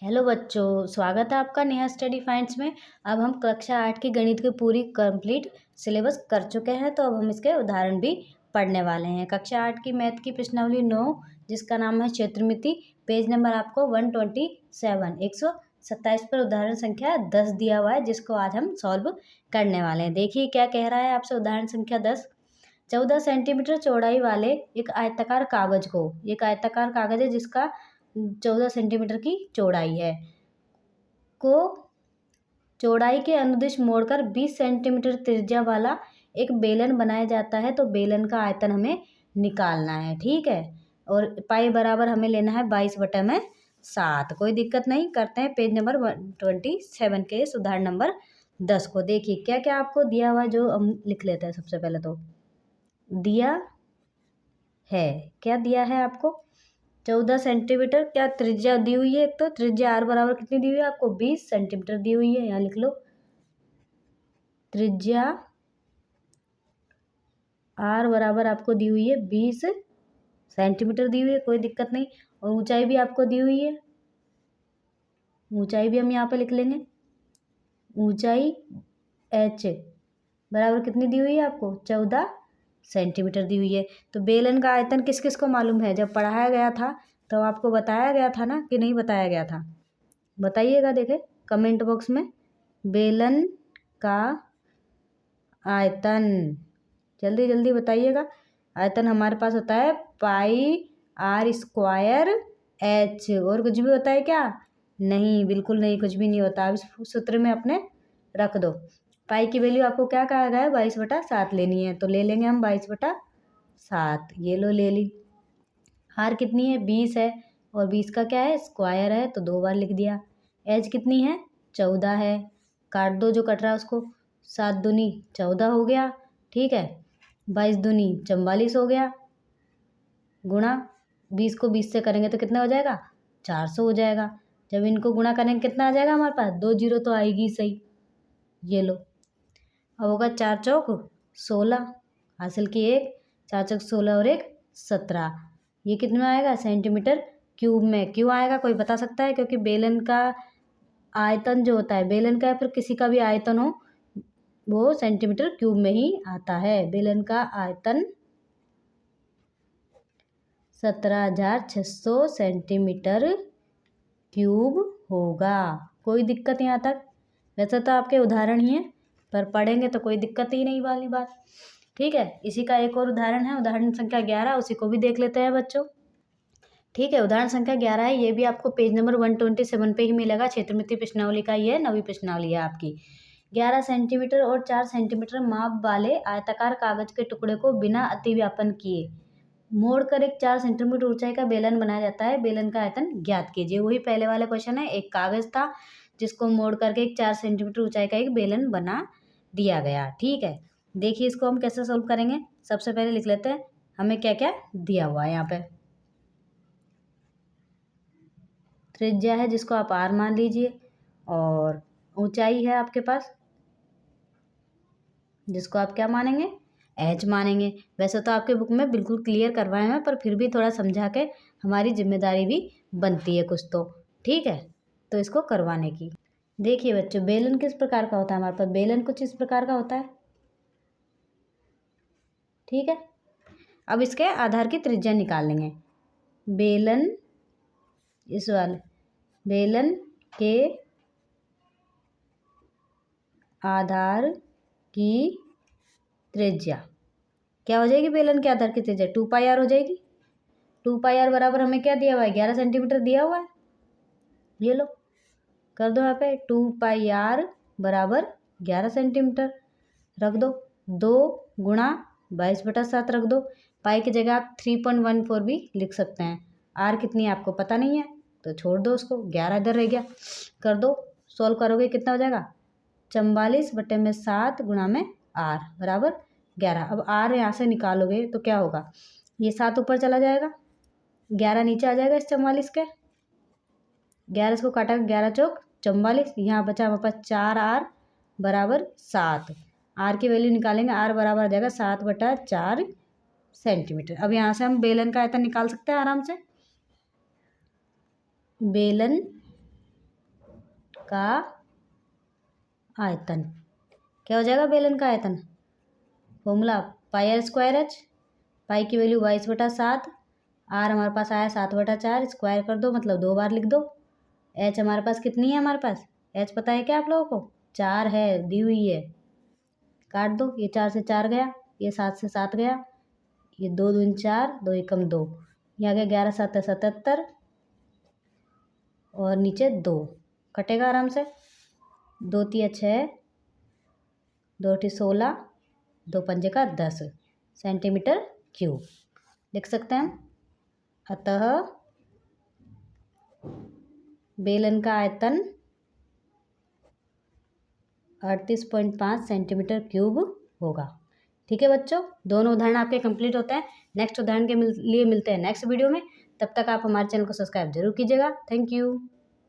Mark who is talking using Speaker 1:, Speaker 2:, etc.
Speaker 1: Hello बच्चों, स्वागत है आपका नेहा स्टडी फाइंड्स में। अब हम कक्षा 8 की गणित की पूरी कंप्लीट सिलेबस कर चुके हैं, तो अब हम इसके उदाहरण भी पढ़ने वाले हैं। कक्षा 8 की मैथ की प्रश्नावली 9, जिसका नाम है क्षेत्रमिति, पेज नंबर आपको 127 127 पर उदाहरण संख्या 10 दिया हुआ है, जिसको आज हम सॉल्व करने वाले हैं। देखिए क्या कह रहा है आपसे उदाहरण संख्या 10। 14 सेंटीमीटर चौड़ाई वाले एक आयताकार कागज है जिसका 14 सेंटीमीटर की चौड़ाई है, को चौड़ाई के अनुदिश मोड़कर 20 सेंटीमीटर त्रिज्या वाला एक बेलन बनाया जाता है। तो बेलन का आयतन हमें निकालना है, ठीक है। और पाई बराबर हमें लेना है 22/7। कोई दिक्कत नहीं, करते हैं पेज नंबर 127 के इस उदाहरण नंबर 10 को। देखिए क्या क्या आपको दिया हुआ, जो हम लिख लेते हैं। सबसे पहले तो दिया है, क्या दिया है आपको, 14 सेंटीमीटर क्या त्रिज्या दी हुई है। एक तो त्रिज्या आर बराबर कितनी दी हुई है आपको, 20 सेंटीमीटर दी हुई है। यहाँ लिख लो, त्रिज्या आर बराबर आपको दी हुई है 20 सेंटीमीटर दी हुई है, कोई दिक्कत नहीं। और ऊंचाई भी आपको दी हुई है, ऊंचाई भी हम यहाँ पे लिख लेंगे। ऊंचाई एच बराबर कितनी दी हुई है आपको, 14 सेंटीमीटर दी हुई है। तो बेलन का आयतन किस किस को मालूम है, जब पढ़ाया गया था तो आपको बताया गया था ना, कि नहीं बताया गया था, बताइएगा, देखे कमेंट बॉक्स में। बेलन का आयतन जल्दी जल्दी बताइएगा। आयतन हमारे पास होता है πr² h। और कुछ भी होता है क्या, नहीं, बिल्कुल नहीं, कुछ भी नहीं होता। अब इस सूत्र में अपने रख दो। पाई की वैल्यू आपको क्या कहा गया है, 22/7 लेनी है, तो ले लेंगे हम 22/7। ये लो, ले ली। आर कितनी है, 20 है, और 20 का क्या है, स्क्वायर है, तो 2 बार लिख दिया। एच कितनी है, 14 है, काट दो जो कट रहा है उसको। 7 दूनी 14 हो गया, ठीक है। 22 दूनी 44 हो गया, गुणा 20 को 20 से करेंगे तो कितना हो जाएगा, 400 हो जाएगा। जब इनको गुणा करेंगे कितना आ जाएगा हमारे पास, 2 जीरो तो आएगी सही। ये लो, अब होगा 4 चौक 16, हासिल की 1, 4 चौक 16 और 1 17। ये कितने में आएगा, सेंटीमीटर क्यूब में। क्यों आएगा, कोई बता सकता है, क्योंकि बेलन का आयतन जो होता है, बेलन का या फिर किसी का भी आयतन हो, वो सेंटीमीटर क्यूब में ही आता है। बेलन का आयतन 17,600 सेंटीमीटर क्यूब होगा। कोई दिक्कत यहाँ तक, वैसे तो आपके उदाहरण ही हैं, पर पढ़ेंगे तो कोई दिक्कत ही नहीं वाली बात, ठीक है। इसी का एक और उदाहरण है, उदाहरण संख्या 11, उसी को भी देख लेते हैं बच्चों, ठीक है। उदाहरण संख्या 11 है, ये भी आपको पेज नंबर 127 पे ही मिलेगा। क्षेत्रमिति प्रश्नावली का ये 9वीं प्रश्नावली है आपकी। 11 सेंटीमीटर और 4 सेंटीमीटर माप वाले आयताकार कागज के टुकड़े को बिना अतिव्यापन किए मोड़कर एक 4 सेंटीमीटर ऊंचाई का बेलन बनाया जाता है। बेलन का आयतन ज्ञात कीजिए। वही पहले वाला क्वेश्चन है, एक कागज था जिसको मोड़ करके एक 4 सेंटीमीटर ऊंचाई का एक बेलन बना दिया गया, ठीक है। देखिए इसको हम कैसे सोल्व करेंगे। सबसे पहले लिख लेते हैं हमें क्या क्या दिया हुआ है। यहाँ पे त्रिज्या है जिसको आप आर मान लीजिए, और ऊंचाई है आपके पास जिसको आप क्या मानेंगे, एच मानेंगे। वैसे तो आपके बुक में बिल्कुल क्लियर करवाए हैं, पर फिर भी थोड़ा समझा के हमारी जिम्मेदारी भी बनती है कुछ तो, ठीक है, तो इसको करवाने की। देखिए बच्चों, बेलन किस प्रकार का होता है हमारे पास, बेलन कुछ इस प्रकार का होता है, ठीक है। अब इसके आधार की त्रिज्या निकाल लेंगे। बेलन, इस वाले बेलन के आधार की त्रिज्या क्या हो जाएगी, बेलन के आधार की त्रिज्या 2πr हो जाएगी। 2πr बराबर हमें क्या दिया हुआ है, 11 सेंटीमीटर दिया हुआ है। ये लो, कर दो यहाँ पे 2πr बराबर 11 सेंटीमीटर रख दो। 2 गुणा 22/7 रख दो। पाई की जगह आप 3.14 भी लिख सकते हैं। आर कितनी है आपको पता नहीं है, तो छोड़ दो उसको, 11 इधर रह गया। कर दो, सॉल्व करोगे कितना हो जाएगा, 44/7 गुणा में आर बराबर 11। अब आर यहाँ से निकालोगे तो क्या होगा, ये 7 ऊपर चला जाएगा, 11 नीचे आ जाएगा इस 44 के। 11 इसको काटा, 11 चौक 44, यहाँ बचा हमारे पास 4r बराबर 7। आर की वैल्यू निकालेंगे, आर बराबर आ जाएगा 7/4 सेंटीमीटर। अब यहाँ से हम बेलन का आयतन निकाल सकते हैं आराम से। बेलन का आयतन। क्या हो जाएगा बेलन का आयतन? Formula pi R square H, pi की वैल्यू 22/7, आर हमारे पास आया 7/4, स्क्वायर कर दो मतलब 2 बार लिख दो। एच हमारे पास कितनी है? हमारे पास एच पता है क्या आप लोगों को? 4 है, दी हुई है। काट दो, ये 4 से 4 गया, ये 7 से 7 गया, ये 2 दूनी 4, 2 एकम 2, ये आ गया 11 7 77 और नीचे 2 कटेगा आराम से। 2 तिया 6, 2 टी 16, 2 पंजे का 10 सेंटीमीटर क्यूब लिख सकते हैं। अतः बेलन का आयतन 38.5 सेंटीमीटर क्यूब होगा। ठीक है बच्चों, दोनों उदाहरण आपके कंप्लीट होते हैं। नेक्स्ट उदाहरण के लिए मिलते हैं नेक्स्ट वीडियो में। तब तक आप हमारे चैनल को सब्सक्राइब जरूर कीजिएगा। Thank you.